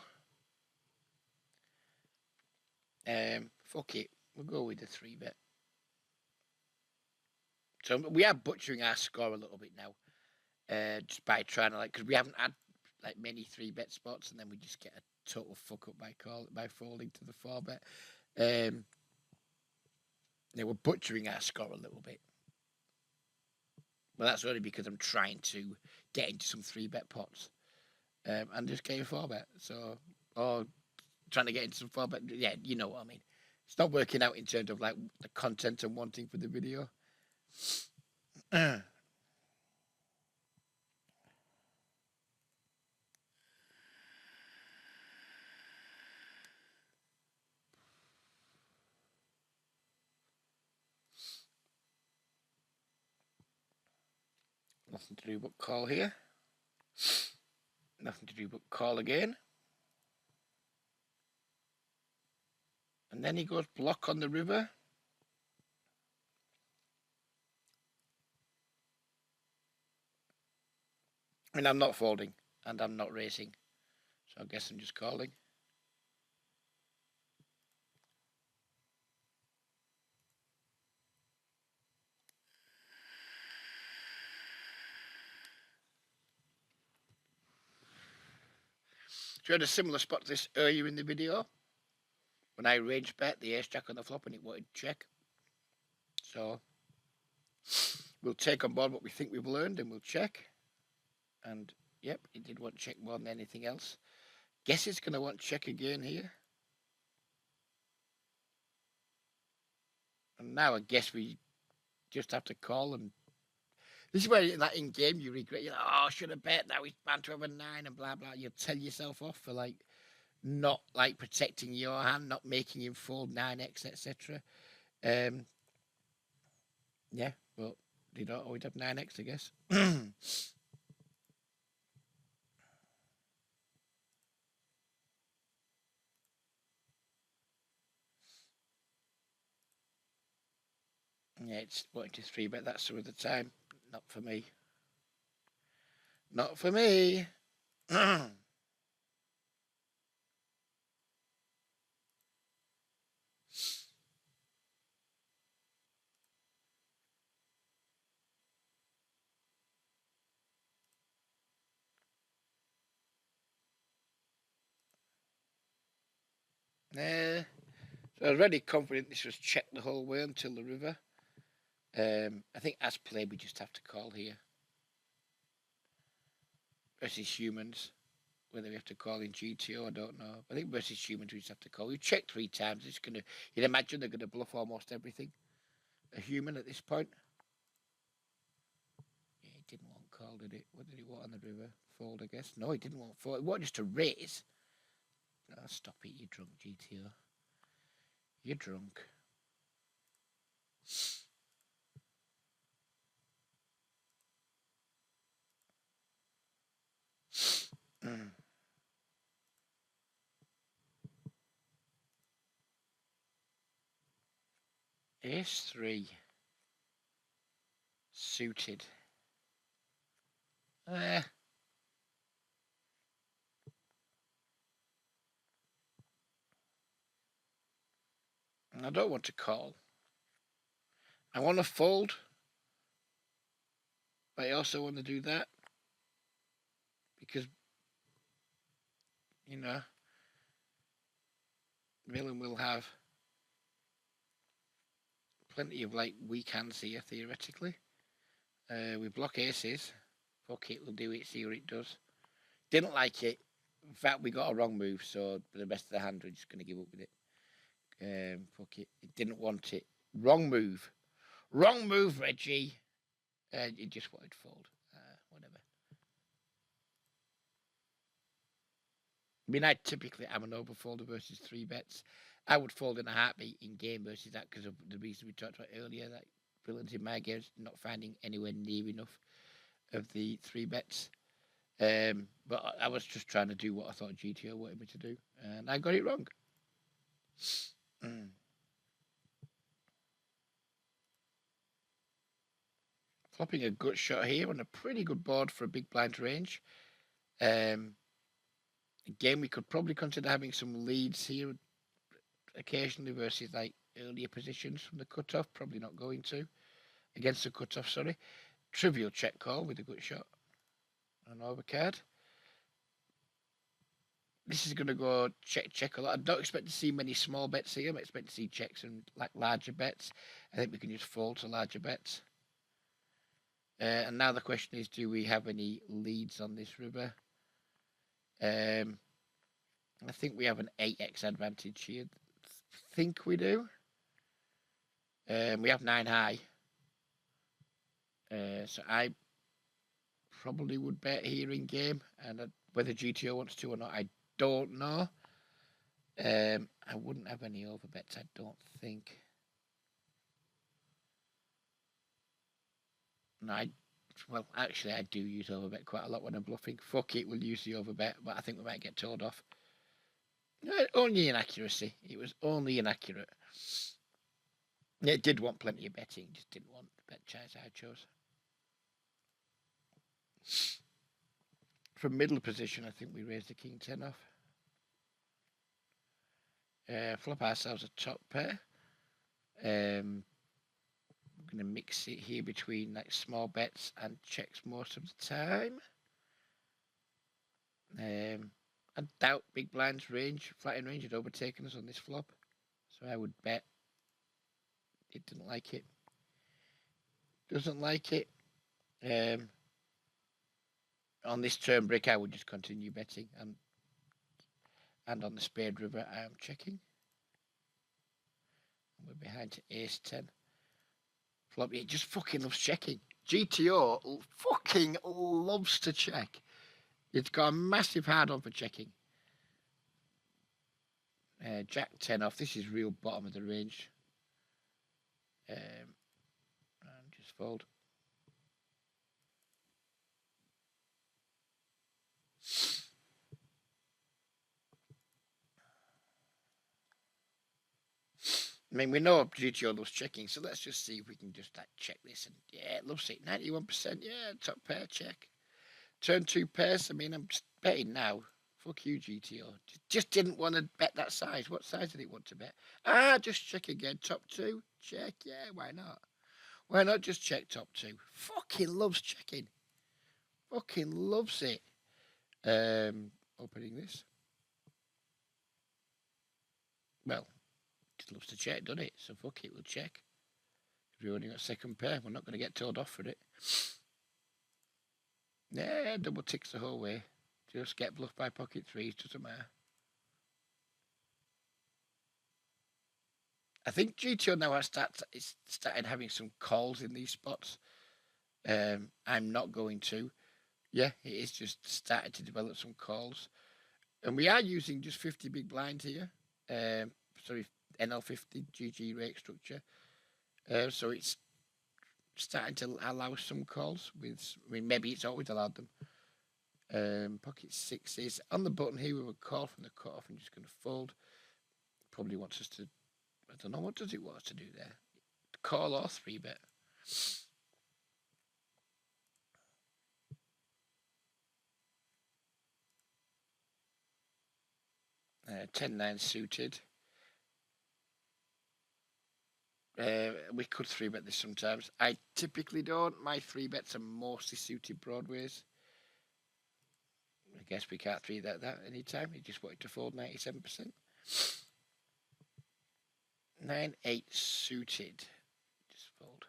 Fuck it. We'll go with the 3-bet. So we are butchering our score a little bit now, just by trying to because we haven't had like many 3-bet spots, and then we just get a total fuck up by folding to the 4-bet. We're butchering our score a little bit. But that's only because I'm trying to get into some 3-bet pots, and just getting 4-bet. So, or trying to get into some 4-bet. Yeah, you know what I mean. It's not working out in terms of like the content I'm wanting for the video. Nothing to do but call here. Nothing to do but call again. And then he goes block on the river. And I'm not folding, and I'm not racing. So I guess I'm just calling. So we had a similar spot to this earlier in the video when I range bet the ace jack on the flop and it wanted check. So we'll take on board what we think we've learned and we'll check. And yep, it did want check more than anything else. Guess it's going to want check again here. And now I guess we just have to call. And this is where that in game you regret. You're like, oh, I should have bet. Now he's bound to have a 9 and blah blah. You tell yourself off for like not like protecting your hand, not making him fold 9x, etc. Yeah, well, you don't always have 9x, I guess. Yeah, it's wanting to 3-bet that some of the time. Not for me. Not for me. So I was really confident this was checked the whole way until the river. I think as played we just have to call here. Versus humans. Whether we have to call in GTO, I don't know. I think versus humans we just have to call. We've checked 3 times. It's gonna you'd imagine they're gonna bluff almost everything. A human at this point. Yeah, he didn't want call, did it? What did he want on the river? Fold, I guess. No, he didn't want fold. He wanted just to raise. Oh, stop it, you drunk GTO. You're drunk. Ace 3. Suited. I don't want to call. I want to fold, but I also want to do that because, you know, Milan will have plenty of like weak hands here theoretically. We block aces. Fuck it, we'll do it. See what it does. Didn't like it. In fact, we got a wrong move, so for the rest of the hand, we're just going to give up with it. Fuck it. It didn't want it. Wrong move. Wrong move, Reggie. It just wanted to fold. Whatever. I mean, I typically am an overfolder versus 3-bets. I would fold in a heartbeat in game versus that because of the reason we talked about earlier. That villains in my games not finding anywhere near enough of the 3-bets. But I was just trying to do what I thought GTO wanted me to do, and I got it wrong. Flopping a gut shot here on a pretty good board for a big blind range. Again, we could probably consider having some leads here occasionally versus like earlier positions from the cutoff. Probably not going to. Against the cutoff, sorry. Trivial check call with a gut shot. An overcard. This is going to go check a lot. I don't expect to see many small bets here. I expect to see checks and like larger bets. I think we can just fold to larger bets. And now the question is, do we have any leads on this river? I think we have an 8x advantage here. I think we do. We have 9 high. So I probably would bet here in game. And whether GTO wants to or not, I don't know. I wouldn't have any overbets, I don't think. No, well, actually, I do use overbet quite a lot when I'm bluffing. Fuck it, we'll use the overbet, but I think we might get told off. Only inaccuracy. It was only inaccurate. It did want plenty of betting, just didn't want the bet choice I chose. From middle position, I think we raised the king 10 off. Flop ourselves a top pair. I'm going to mix it here between like small bets and checks most of the time. I doubt big blind's range, flatting range, had overtaken us on this flop. So I would bet it didn't like it. Doesn't like it. On this turn brick, I would just continue betting. And on the spade river, I am checking. We're behind to ace 10. Flop, it just fucking loves checking. GTO fucking loves to check. It's got a massive hard on for checking. Jack 10 off. This is real bottom of the range. And just fold. I mean, we know GTO loves checking, so let's just see if we can just like check this. And yeah, it loves it. 91%. Yeah, top pair check. Turn 2 pairs. I mean, I'm just betting now. Fuck you, GTO. Just didn't want to bet that size. What size did it want to bet? Just check again. Top 2. Check. Yeah, why not? Why not just check top 2? Fucking loves checking. Fucking loves it. Opening this. Well, just loves to check, doesn't it? So fuck it, we'll check. We've only got second pair. We're not going to get told off for it. Yeah, double ticks the whole way. Just get bluffed by pocket threes, doesn't matter. I think GTO now has started having some calls in these spots. I'm not going to. Yeah, it is just started to develop some calls. And we are using just 50 big blinds here. Sorry, NL50 GG rate structure. So it's starting to allow some calls with, I mean, maybe it's always allowed them. Pocket sixes on the button here. We would call from the cutoff and just going to fold. Probably wants us to, I don't know, what does it want us to do there? call or 3-bet. 10-9 suited. We could 3-bet this sometimes. I typically don't. My 3-bets are mostly suited broadways. I guess we can't 3-bet that anytime. He just wanted to fold 97%. 9-8 suited. Just fold.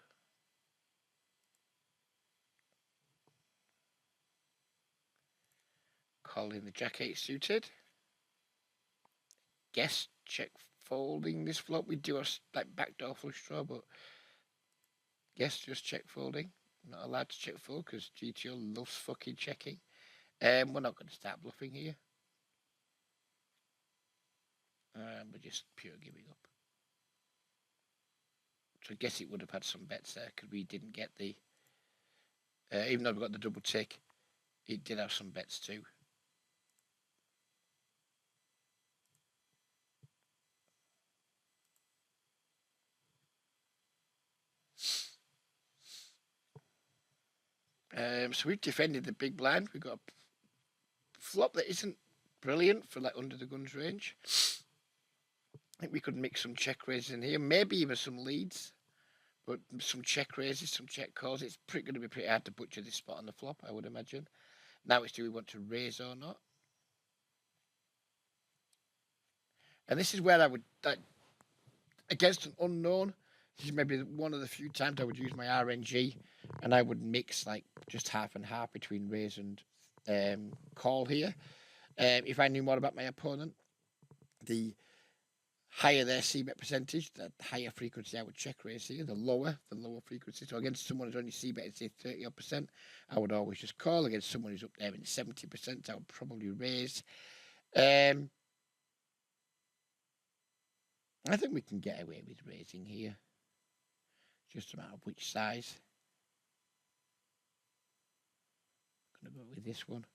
Calling the Jack-8 suited. Guess check folding this flop. We do a like backdoor flush draw, but guess just check folding. Not allowed to check fold because GTO loves fucking checking. We're not going to start bluffing here. We're just pure giving up. So I guess it would have had some bets there because we didn't get the... even though we got the double tick, it did have some bets too. So we've defended the big blind. We've got a flop that isn't brilliant for like under the guns range. I think we could mix some check raises in here, maybe even some leads, but some check raises, some check calls. It's going to be pretty hard to butcher this spot on the flop, I would imagine. Now it's do we want to raise or not? And this is where I would, against an unknown, this is maybe one of the few times I would use my RNG and I would mix like just half and half between raise and call here. If I knew more about my opponent, the higher their c-bet percentage, the higher frequency I would check raise here, the lower frequency. So against someone who's only c-bet, say 30%, I would always just call. Against someone who's up there in 70%, I would probably raise. I think we can get away with raising here. Just a matter of which size. I'm going to go with this one.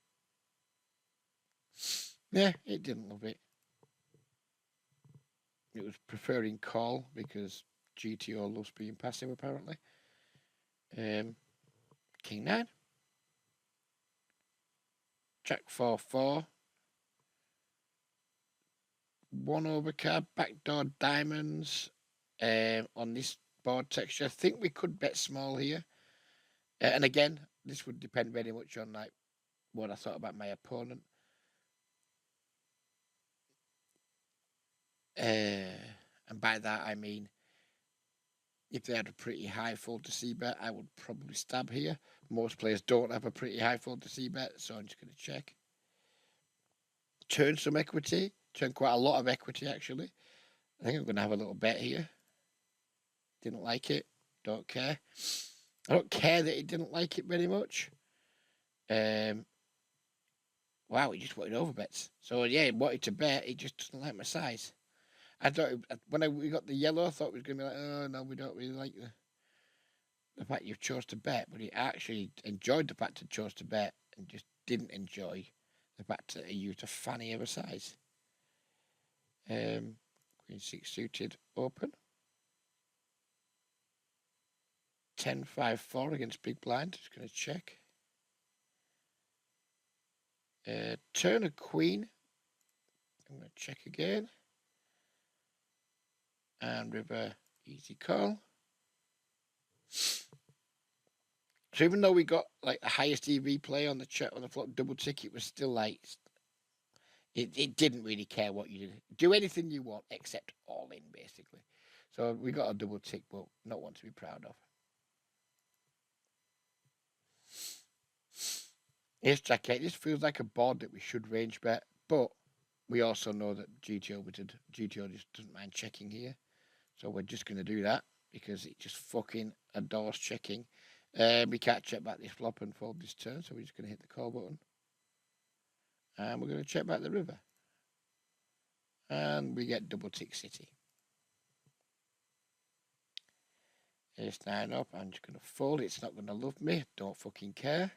Yeah, it didn't love it. It was preferring call because GTO loves being passive apparently. King 9. Jack 4-4. 1 over card, backdoor diamonds on this board texture. I think we could bet small here. And again, this would depend very much on like what I thought about my opponent. And by that I mean if they had a pretty high fold to c-bet, I would probably stab here. Most players don't have a pretty high fold to c-bet, so I'm just going to check. Turn some equity. Turn quite a lot of equity, actually. I think I'm going to have a little bet here. Didn't like it. Don't care. I don't care that he didn't like it very much. Wow, he just wanted overbets. So, yeah, he wanted to bet. He just doesn't like my size. I thought when we got the yellow, I thought it was going to be like, oh, no, we don't really like the fact you chose to bet. But he actually enjoyed the fact he chose to bet and just didn't enjoy the fact that he used a fanny of a size. Queen 6 suited, open. 10-5-4 against big blind. Just going to check. Turn a queen. I'm going to check again. And river, easy call. So even though we got like the highest EV play on the chat on the flop double tick, it was still like it didn't really care what you did. Do anything you want except all in, basically. So we got a double tick, but not one to be proud of. Here's Jack 8. This feels like a board that we should range bet, but we also know that GTO just doesn't mind checking here. So we're just going to do that because it just fucking adores checking. We can't check back this flop and fold this turn, so we're just going to hit the call button. And we're going to check back the river. And we get double tick city. Ace 9 up. I'm just going to fold. It's not going to love me. Don't fucking care.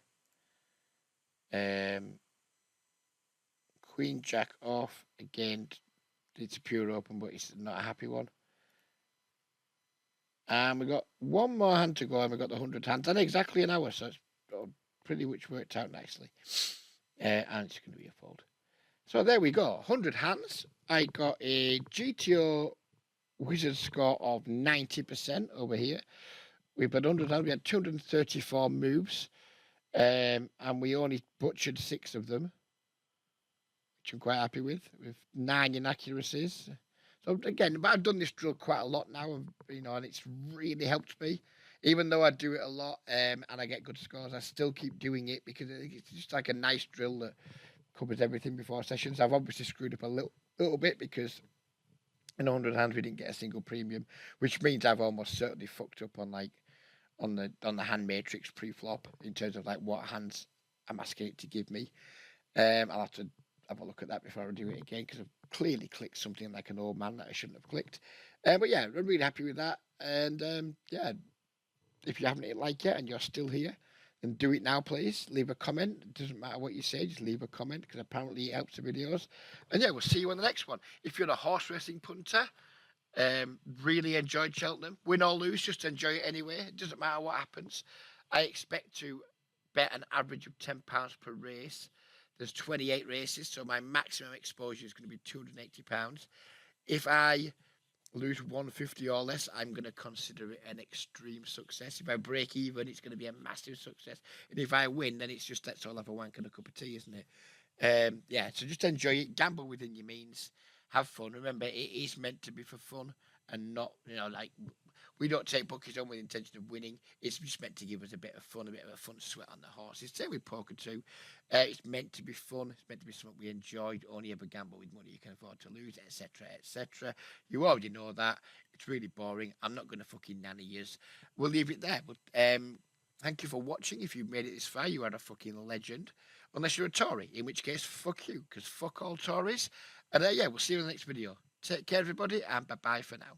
Queen Jack off. Again, it's a pure open, but it's not a happy one. And we got one more hand to go, and we got the 100 hands, and exactly an hour, so it's pretty much worked out nicely. And it's going to be a fold. So there we go, 100 hands. I got a GTO wizard score of 90% over here. We've got 100 hands, we had 234 moves, and we only butchered 6 of them, which I'm quite happy with 9 inaccuracies. So again, but I've done this drill quite a lot now, and it's really helped me. Even though I do it a lot and I get good scores, I still keep doing it because it's just like a nice drill that covers everything before sessions. I've obviously screwed up a little bit because in 100 hands we didn't get a single premium, which means I've almost certainly fucked up on the hand matrix pre-flop in terms of like what hands I'm asking it to give me. I'll have to have a look at that before I do it again because I've clearly clicked something like an old man that I shouldn't have clicked. But yeah, I'm really happy with that. And yeah, if you haven't hit like yet and you're still here, then do it now, please. Leave a comment. It doesn't matter what you say, just leave a comment because apparently it helps the videos. And yeah, we'll see you on the next one. If you're a horse racing punter, really enjoyed Cheltenham. Win or lose, just enjoy it anyway. It doesn't matter what happens. I expect to bet an average of £10 per race. There's 28 races, so my maximum exposure is going to be £280. If I lose 150 or less, I'm going to consider it an extreme success. If I break even, it's going to be a massive success. And if I win, then it's just let's all have a wank and a cup of tea, isn't it? Yeah, so just enjoy it. Gamble within your means. Have fun. Remember, it is meant to be for fun and not, like we don't take bookies on with the intention of winning. It's just meant to give us a bit of fun, a bit of a fun sweat on the horses. Same with poker too. It's meant to be fun. It's meant to be something we enjoy. Only ever gamble with money you can afford to lose, etc., etc. You already know that. It's really boring. I'm not going to fucking nanny yous. We'll leave it there. But thank you for watching. If you've made it this far, you are a fucking legend. Unless you're a Tory, in which case, fuck you, because fuck all Tories. And yeah, we'll see you in the next video. Take care, everybody, and bye-bye for now.